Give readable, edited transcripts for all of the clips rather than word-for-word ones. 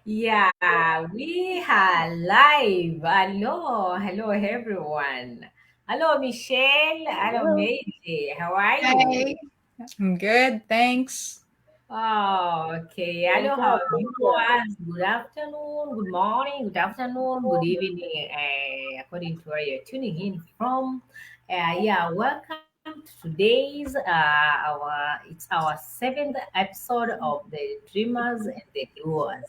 Yeah, we are live. Hello everyone. Hello Michelle. Hello Hello. Maisie. How are you? Hi, I'm good, thanks. Oh, okay. Doing Hello, how good. are Thank you. viewers? Good afternoon, good morning, good afternoon, good evening, according to where you're tuning in from. Yeah, welcome to today's it's our seventh episode of the Dreamers and the Doers.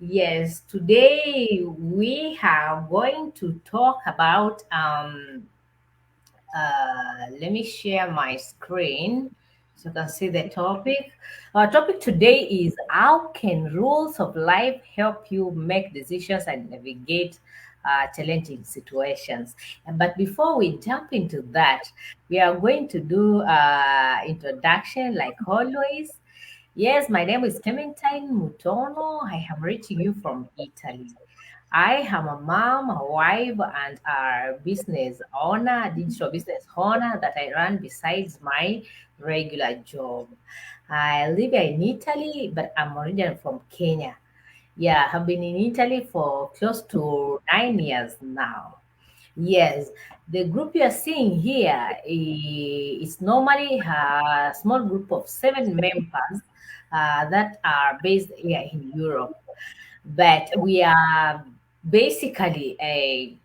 Yes, today we are going to talk about let me share my screen so you can see the topic. Our topic today is how can rules of life help you make decisions and navigate challenging situations. But before we jump into that, we are going to do introduction like always. Yes, my name is Clementine Mutono. I am reaching you from Italy. I am a mom, a wife, and a business owner, digital business owner that I run besides my regular job. I live here in Italy, but I'm originally from Kenya. Yeah, I've been in Italy for close to 9 years now. Yes, the group you are seeing here is normally a small group of 7 members that are based here in Europe, but we are basically a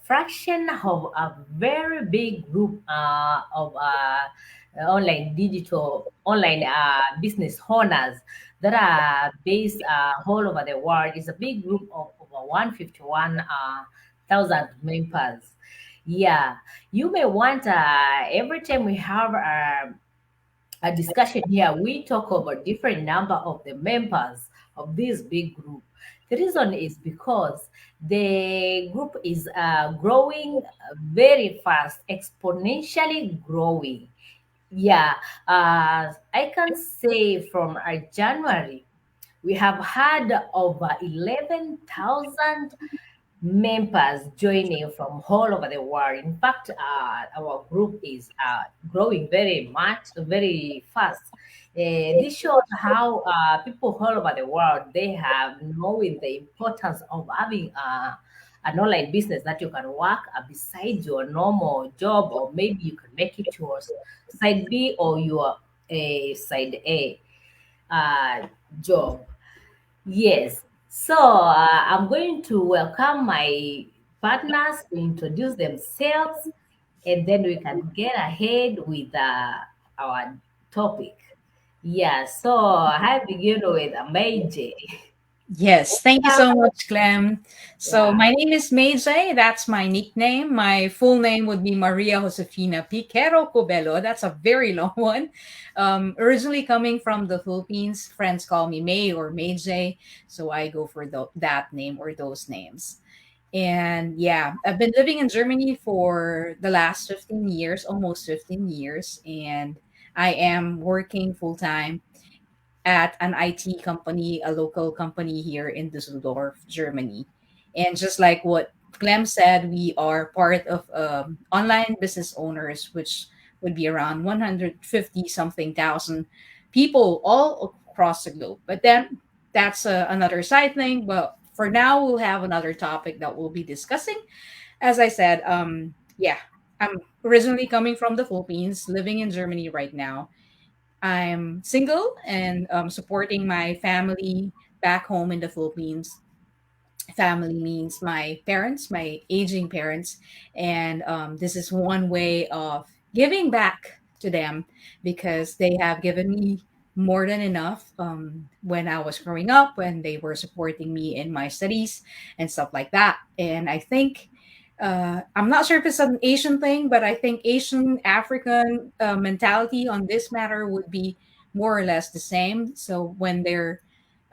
fraction of a very big group of online business owners that are based all over the world. It's a big group of over 151 thousand members. Yeah, you may want every time we have a discussion here, we talk about different number of the members of this big group. The reason is because the group is growing very fast, exponentially growing. Yeah, I can say from January, we have had over 11,000 members joining from all over the world. In fact, our group is growing very much, very fast. This shows how people all over the world they have knowing the importance of having an online business that you can work beside your normal job, or maybe you can make it your side B or your side A uh, job. Yes. So I'm going to welcome my partners to introduce themselves, and then we can get ahead with our topic. Yeah. So I begin with Meiji. Yes, thank you so much, Clem. So, Yeah. my name is Meijay. That's my nickname. My full name would be Maria Josefina Piquero Cobelo. That's a very long one. Originally coming from the Philippines, friends call me May or Meijay. So, I go for that name or those names. And yeah, I've been living in Germany for the last 15 years, almost 15 years. And I am working full time at an IT company, a local company here in Düsseldorf, Germany. And just like what Clem said, we are part of online business owners, which would be around 150 something thousand people all across the globe. But then that's another side thing. But for now, we'll have another topic that we'll be discussing. As I said, yeah, I'm originally coming from the Philippines, living in Germany right now. I'm single and supporting my family back home in the Philippines. Family means my parents, my aging parents. And this is one way of giving back to them because they have given me more than enough when I was growing up, when they were supporting me in my studies and stuff like that. And I think I'm not sure if it's an Asian thing, but I think Asian African mentality on this matter would be more or less the same. So when they're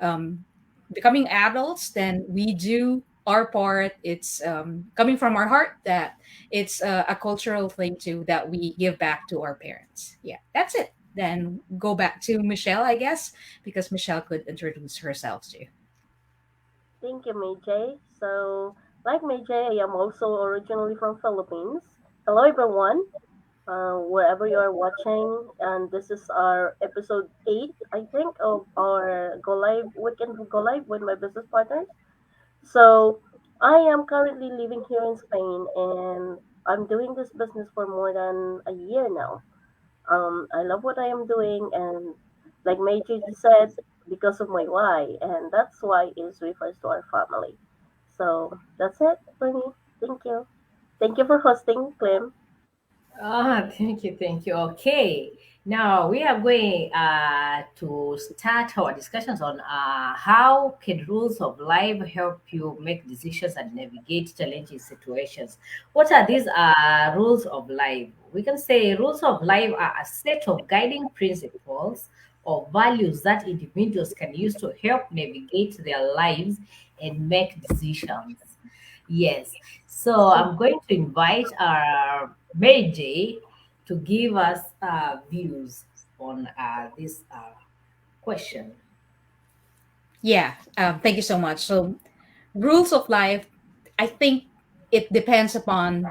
um, becoming adults, then we do our part. It's coming from our heart that it's a cultural thing too that we give back to our parents. Yeah, that's it. Then go back to Michelle, I guess, because Michelle could introduce herself too. Thank you, Majay. So, like Majay, I am also originally from Philippines. Hello, everyone. wherever you are watching. And this is our episode 8, I think, of our Go Live weekend Go Live with my business partners. So I am currently living here in Spain, and I'm doing this business for more than a year now. I love what I am doing, and like Meiji said, because of my why, and that's why is refers to our family. So that's it for me. Thank you. Thank you for hosting, Clem. Ah, thank you, thank you. Okay, now we are going to start our discussions on how can rules of life help you make decisions and navigate challenging situations. What are these rules of life? We can say rules of life are a set of guiding principles or values that individuals can use to help navigate their lives and make decisions. Yes. So I'm going to invite our Mary J to give us views on this question. Yeah, thank you so much. So, rules of life, I think it depends upon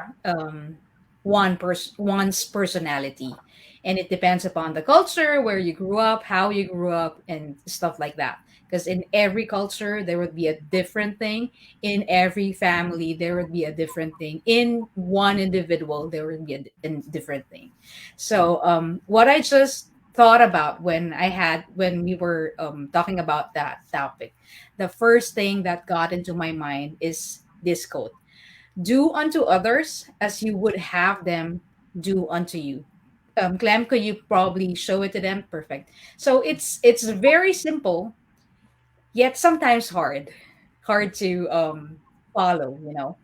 one's personality, and it depends upon the culture where you grew up, how you grew up, and stuff like that. Because in every culture there would be a different thing. In every family there would be a different thing. In one individual there would be a different thing. So what I just thought about when we were talking about that topic, the first thing that got into my mind is this quote: "Do unto others as you would have them do unto you." Clem, could you probably show it to them? Perfect. So it's very simple, yet sometimes hard to follow.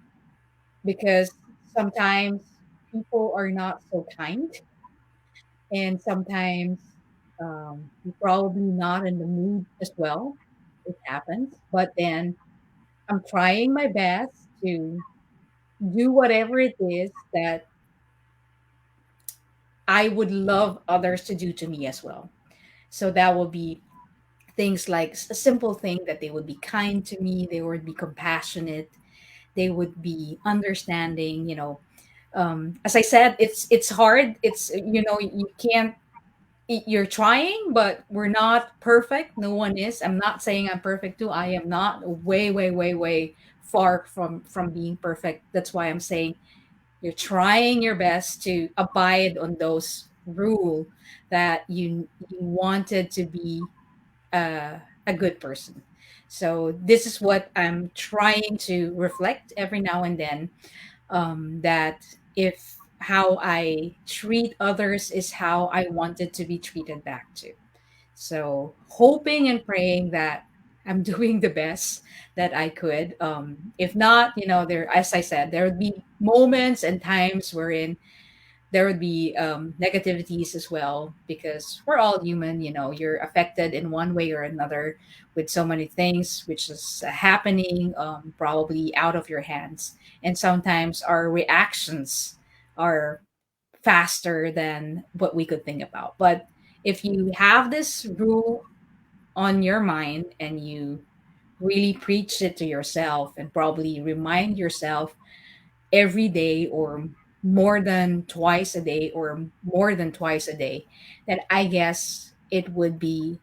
Because sometimes people are not so kind, and sometimes you're probably not in the mood as well. It happens, but then I'm trying my best to do whatever it is that I would love others to do to me as well. So that will be things like a simple thing that they would be kind to me, they would be compassionate, they would be understanding. As I said, it's hard. You can't. You're trying, but we're not perfect. No one is. I'm not saying I'm perfect too. I am not. Way, way, way, way far from being perfect. That's why I'm saying you're trying your best to abide on those rule that you wanted to be a good person. So this is what I'm trying to reflect every now and then, that if how I treat others is how I wanted to be treated back to. So hoping and praying that I'm doing the best that I could. If not, there, as I said, there would be moments and times wherein there would be negativities as well, because we're all human. You're affected in one way or another with so many things which is happening, probably out of your hands, and sometimes our reactions are faster than what we could think about. But if you have this rule on your mind and you really preach it to yourself and probably remind yourself every day, or more than twice a day, or more than twice a day, then I guess it would be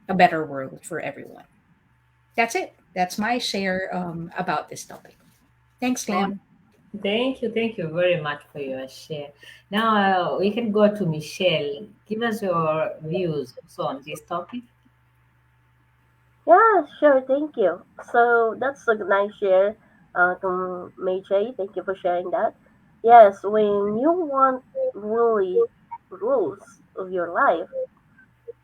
a better world for everyone. That's it. That's my share about this topic. Thanks, Oh, Clem. thank you very much for your share. Now we can go to Michelle. Give us your views also on this topic. Yeah, sure. Thank you. So that's a nice share, to Meiji. Thank you for sharing that. Yes, when you want really rules of your life,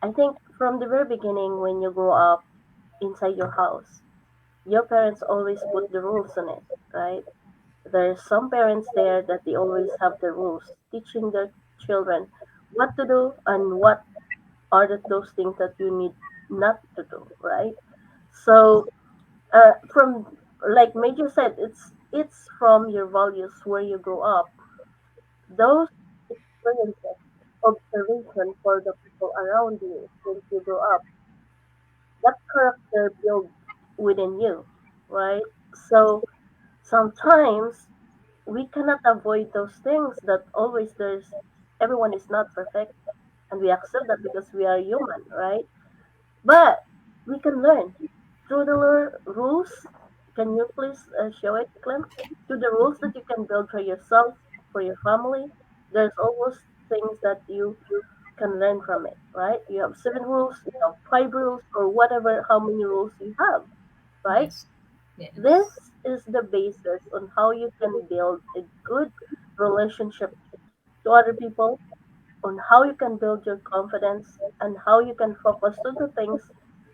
I think from the very beginning, when you grow up inside your house, your parents always put the rules on it, right? There's some parents there that they always have the rules, teaching their children what to do and what are those things that you need not to do, right? So from like Major said, it's from your values where you grow up. Those experiences, observation for the people around you since you grow up, that character builds within you, right? So sometimes we cannot avoid those things that always there's everyone is not perfect, and we accept that because we are human, right? But we can learn through the rules. Can you please show it, Clem? Through the rules that you can build for yourself, for your family, there's always things that you can learn from it, right? You have 7 rules, you have 5 rules, or whatever, how many rules you have, right? Yes. Yes. This is the basis on how you can build a good relationship to other people, on how you can build your confidence, and how you can focus to the things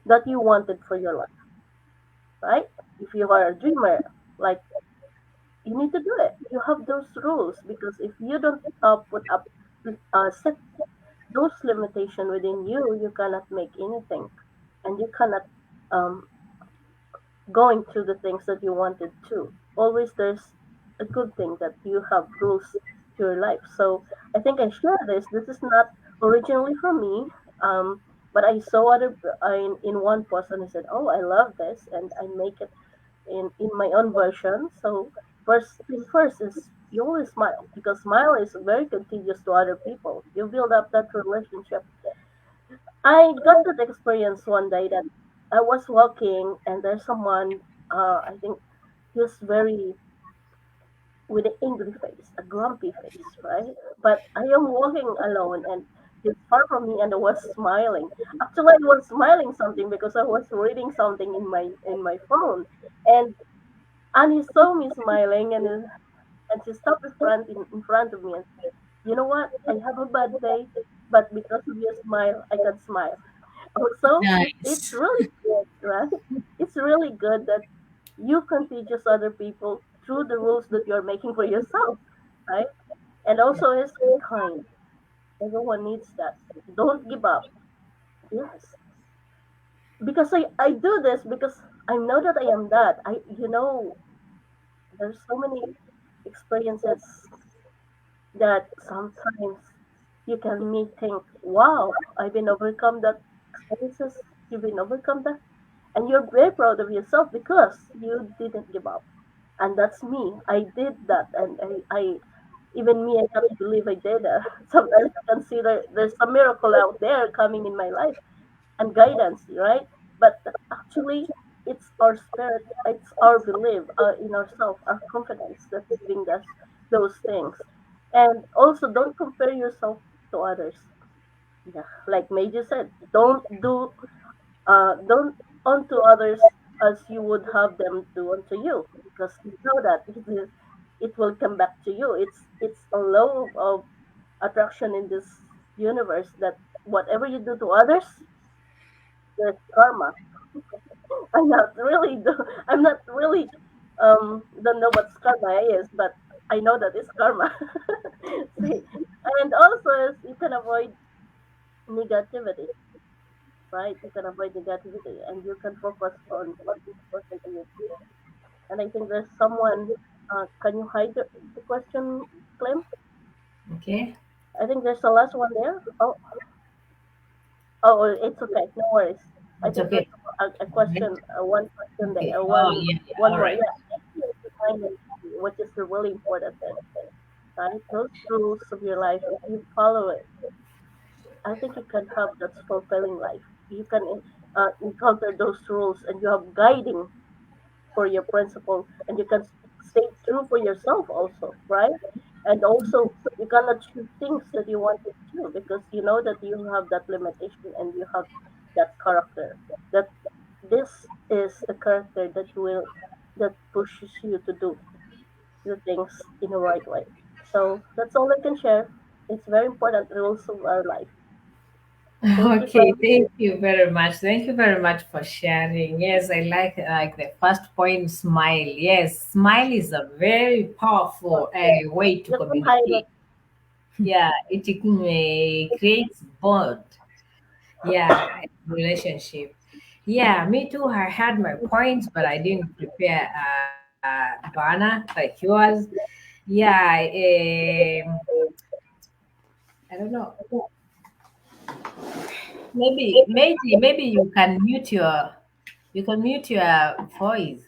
that you wanted for your life, right? If you are a dreamer, like, you need to do it. You have those rules because if you don't put up, set those limitation within you, you cannot make anything, and you cannot um, going through the things that you wanted to. Always there's a good thing that you have rules to your life. So I think I share this. This is not originally from me, but I saw other in one post and I said, "Oh, I love this," and I make it in my own version. So first thing first is you always smile because smile is very contagious to other people. You build up that relationship. I got that experience one day that I was walking and there's someone, I think he's very with an angry face, a grumpy face, right? But I am walking alone and he's far from me and I was smiling. Actually, I was smiling something because I was reading something in my phone, and he saw me smiling and she stopped in front of me and said, "You know what? I have a bad day, but because of your smile, I can smile." Also, it's Nice. really good, right? It's really good that you can teach other people through the rules that you're making for yourself, right? And Yeah. also is be kind. Everyone needs that. Don't give up. Yes. Because I do this because I know that I am that. There's so many experiences that sometimes you can me think, wow, I've been overcome that experiences. You've been overcome that. And you're very proud of yourself because you didn't give up. And that's me. I did that. And I even me, I can't believe I did that. Sometimes I consider there's a miracle out there coming in my life and guidance, right? But actually, it's our spirit, it's our belief in ourselves, our confidence that's giving us those things. And also, don't compare yourself to others. Yeah, like Major said, don't unto others as you would have them do unto you, because you know that it will come back to you. It's a law of attraction in this universe that whatever you do to others, there's karma. I'm not really I'm not really don't know what karma is, but I know that it's karma. See, and also is you can avoid negativity, right? You can avoid negativity and you can focus on what is important to you. And I think there's someone. Can you hide the question, Clem? Okay. I think there's the last one there. Oh, it's okay. No worries. I It's think okay. there's a question, one question there, Okay. Oh, one yeah, yeah. one All more. right. Yeah, thank you for reminding me, which is the really important thing, right? Those rules of your life, if you follow it, I think you can have that fulfilling life. You can encounter those rules, and you have guiding for your principle, and you can stay true for yourself also, right? And also you can achieve things that you wanted to because you know that you have that limitation and you have that character, that this is a character that pushes you to do the things in the right way. So that's all I can share. It's very important rules of our life. Thank you, Okay, Clem. thank you very much. Thank you very much for sharing. Yes, I like the first point, smile. Yes, smile is a very powerful way to You can hide it. communicate. Yeah, it creates bond. Yeah, relationship. Yeah, me too. I had my points, but I didn't prepare banner like yours. Yeah, I don't know. Maybe you can mute your voice.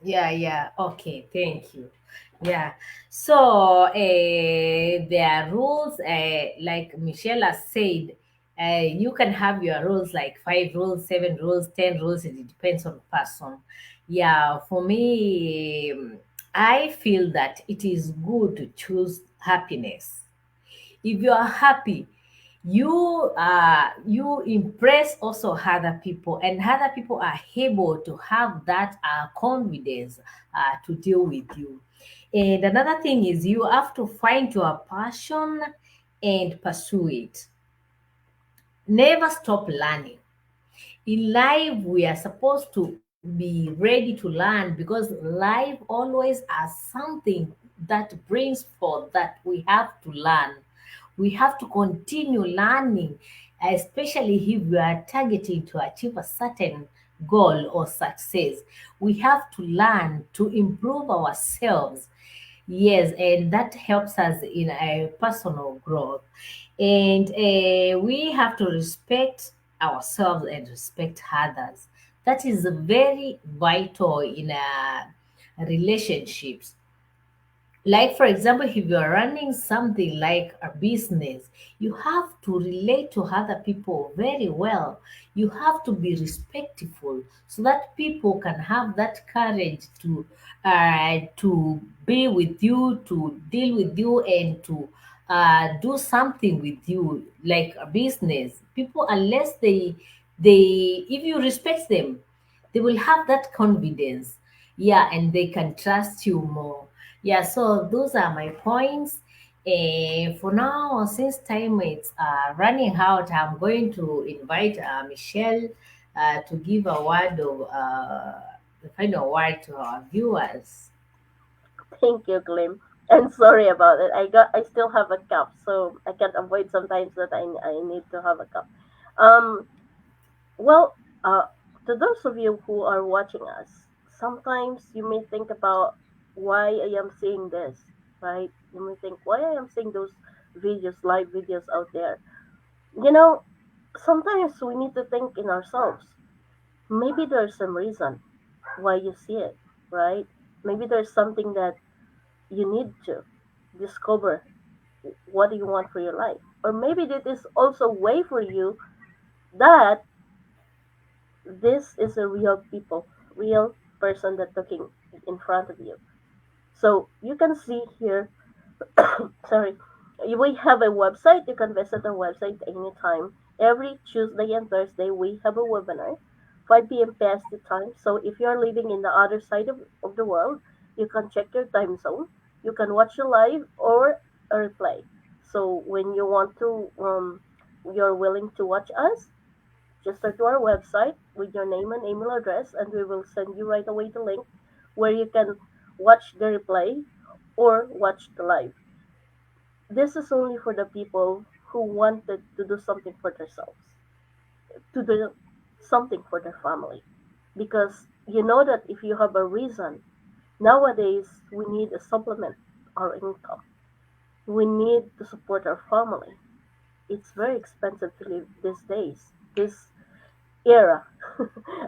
Yeah, yeah. Okay, thank you. Yeah. So there are rules, like Michelle has said, you can have your rules like 5 rules, 7 rules, 10 rules. It depends on the person. Yeah. For me, I feel that it is good to choose happiness. If you are happy, you impress also other people, and other people are able to have that confidence to deal with you. And another thing is you have to find your passion and pursue it. Never stop learning. In life, we are supposed to be ready to learn, because life always has something that brings forth that we have to learn. We have to continue learning, especially if we are targeting to achieve a certain goal or success. We have to learn to improve ourselves. Yes, and that helps us in a personal growth. And we have to respect ourselves and respect others. That is very vital in relationships. Like, for example, if you are running something like a business, you have to relate to other people very well. You have to be respectful so that people can have that courage to be with you, to deal with you, and to do something with you, like a business. People, unless they if you respect them, they will have that confidence. Yeah, and they can trust you more. Yeah, so those are my points. For now, since time is running out, I'm going to invite Michelle to give a word of the final word to our viewers. Thank you, Glim. And sorry about it. I still have a cup, so I can't avoid sometimes that I need to have a cup. Um, well, to those of you who are watching us, sometimes you may think about why I am seeing this, right? You may think why I am seeing those videos, live videos out there. You know, sometimes we need to think in ourselves. Maybe there's some reason why you see it, right? Maybe there's something that you need to discover. What do you want for your life? Or maybe that is also a way for you that this is a real people, real person that looking in front of you. So you can see here, sorry, we have a website. You can visit our website anytime. Every Tuesday and Thursday, we have a webinar, 5 p.m. PST time. So if you're living in the other side of the world, you can check your time zone. You can watch a live or a replay. So when you want to, you're willing to watch us, just go to our website with your name and email address, and we will send you right away the link where you can watch the replay or watch the live. This is only for the people who wanted to do something for themselves, to do something for their family. Because you know that if you have a reason, nowadays we need to supplement our income. We need to support our family. It's very expensive to live these days, this era,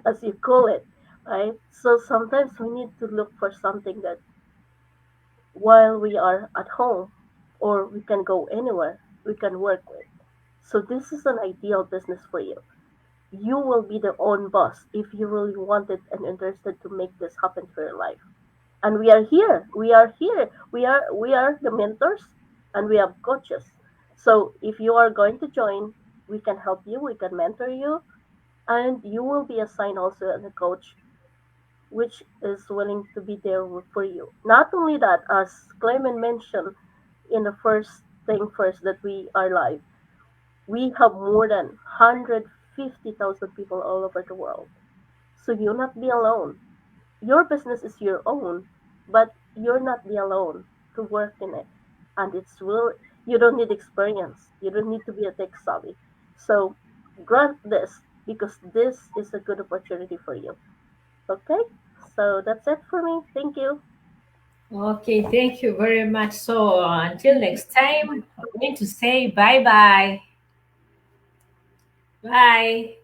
as you call it, right? So sometimes we need to look for something that while we are at home or we can go anywhere, we can work with. So this is an ideal business for you. You will be the own boss if you really wanted and interested to make this happen for your life. And we are here. We are here. We are the mentors and we have coaches. So if you are going to join, we can help you, we can mentor you, and you will be assigned also as a coach which is willing to be there for you. Not only that, as Clement mentioned in the first thing first that we are live, we have more than 150,000 people all over the world. So you'll not be alone. Your business is your own, but you're not be alone to work in it. And it's real, you don't need experience. You don't need to be a tech savvy. So grant this because this is a good opportunity for you. Okay? So that's it for me. Thank you. Okay, thank you very much. So until next time, I'm going to say bye bye. Bye.